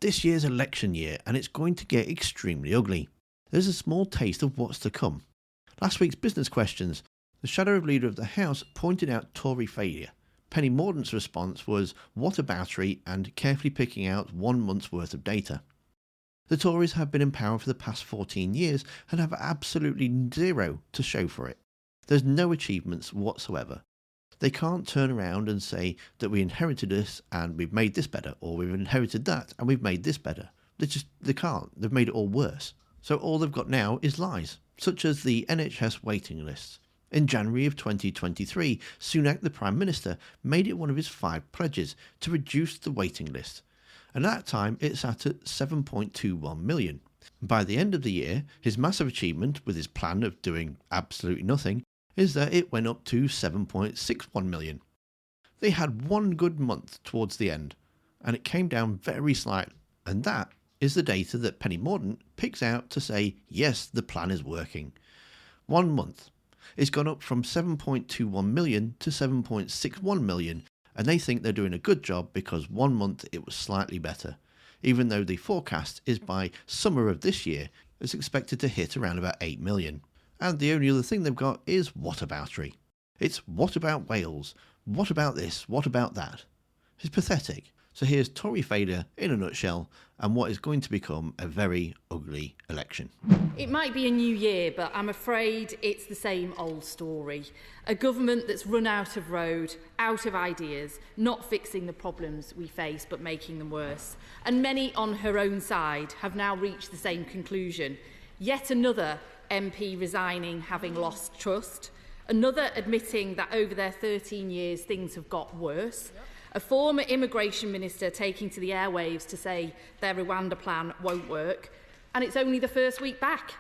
This year's election year, and it's going to get extremely ugly. There's a small taste of what's to come. Last week's business questions, the shadow leader of the House pointed out Tory failure. Penny Mordaunt's response was whataboutery and carefully picking out 1 month's worth of data. The Tories have been in power for the past 14 years and have absolutely zero to show for it. There's no achievements whatsoever. They can't turn around and say that we inherited this and we've made this better, or we've inherited that and we've made this better. They can't. They've made it all worse. So all they've got now is lies, such as the NHS waiting lists. In January of 2023, Sunak, the Prime Minister, made it one of his 5 pledges to reduce the waiting list. And at that time, it sat at 7.21 million. By the end of the year, his massive achievement with his plan of doing absolutely nothing is that it went up to 7.61 million. They had one good month towards the end, and it came down very slightly. And that is the data that Penny Mordaunt picks out to say, yes, the plan is working. 1 month. It's gone up from 7.21 million to 7.61 million, and they think they're doing a good job because 1 month it was slightly better, even though the forecast is by summer of this year it's expected to hit around about 8 million. And the only other thing they've got is whataboutery. It's what about Wales? What about this? What about that? It's pathetic. So here's Tory failure in a nutshell and what is going to become a very ugly election. It might be a new year, but I'm afraid it's the same old story. A government that's run out of road, out of ideas, not fixing the problems we face but making them worse. And many on her own side have now reached the same conclusion. Yet another MP resigning having lost trust, another admitting that over their 13 years things have got worse, a former immigration minister taking to the airwaves to say their Rwanda plan won't work, and it's only the first week back.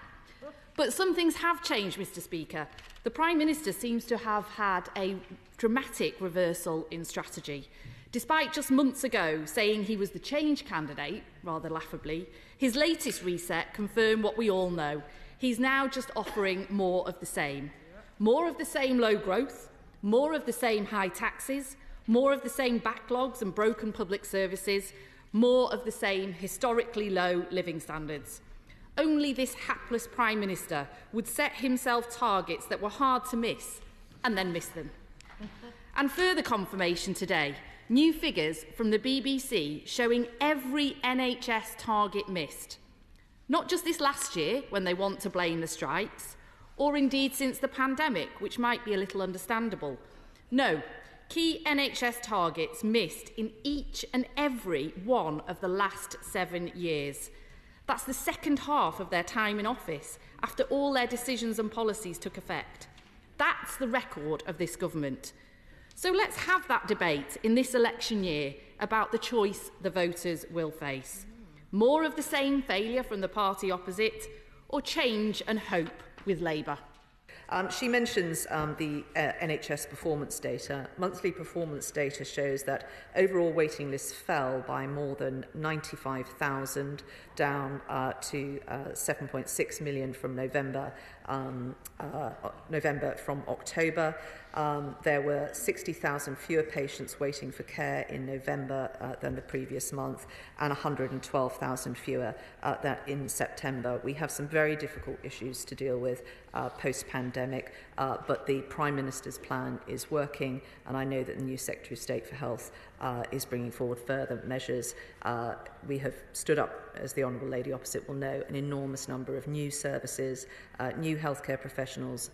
But some things have changed, Mr Speaker. The Prime Minister seems to have had a dramatic reversal in strategy. Despite just months ago saying he was the change candidate, rather laughably, his latest reset confirmed what we all know. He's now just offering more of the same. More of the same low growth, more of the same high taxes, more of the same backlogs and broken public services, more of the same historically low living standards. Only this hapless Prime Minister would set himself targets that were hard to miss and then miss them. And further confirmation today, new figures from the BBC showing every NHS target missed. Not just this last year, when they want to blame the strikes, or indeed since the pandemic, which might be a little understandable. No, key NHS targets missed in each and every one of the last 7 years. That's the second half of their time in office, after all their decisions and policies took effect. That's the record of this government. So let's have that debate in this election year about the choice the voters will face. More of the same failure from the party opposite, or change and hope with Labour? She mentions the NHS performance data. Monthly performance data shows that overall waiting lists fell by more than 95,000, down to 7.6 million from November from October. There were 60,000 fewer patients waiting for care in November than the previous month, and 112,000 fewer than in September. We have some very difficult issues to deal with post-pandemic, but the Prime Minister's plan is working, and I know that the new Secretary of State for Health is bringing forward further measures. We have stood up, as the Honourable Lady opposite will know, an enormous number of new services, new healthcare professionals,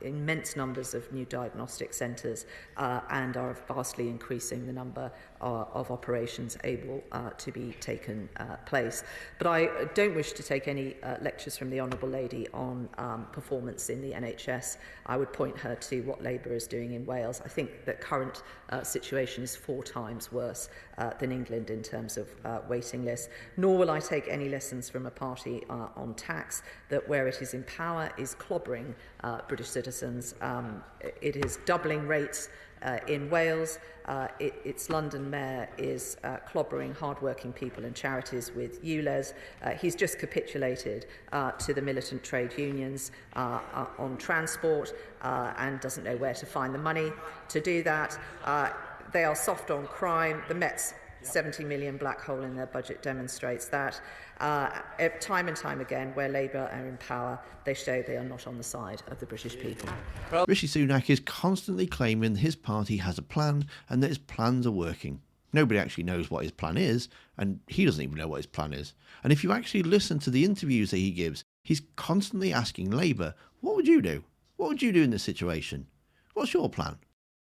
immense numbers of new diagnostic centres, and are vastly increasing the number of operations able to be taken place. But I don't wish to take any lectures from the Honourable Lady on performance in the NHS. I would point her to what Labour is doing in Wales. I think the current situation is 4 times worse than England in terms of waiting lists. Nor will I take any lessons from a party on tax that, where it is in power, is clobbering British citizens. It is doubling rates in Wales. Its London mayor is clobbering hard-working people and charities with ULEZ. He's just capitulated to the militant trade unions on transport and doesn't know where to find the money to do that. They are soft on crime. The Met's 70 million black hole in their budget demonstrates that. Time and time again, where Labour are in power, they show they are not on the side of the British people. Rishi Sunak is constantly claiming his party has a plan and that his plans are working. Nobody actually knows what his plan is, and he doesn't even know what his plan is. And if you actually listen to the interviews that he gives, he's constantly asking Labour, what would you do? What would you do in this situation? What's your plan?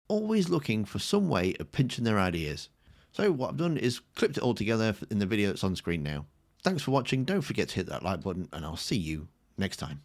Always looking for some way of pinching their ideas. So what I've done is clipped it all together in the video that's on screen now. Thanks for watching. Don't forget to hit that like button, and I'll see you next time.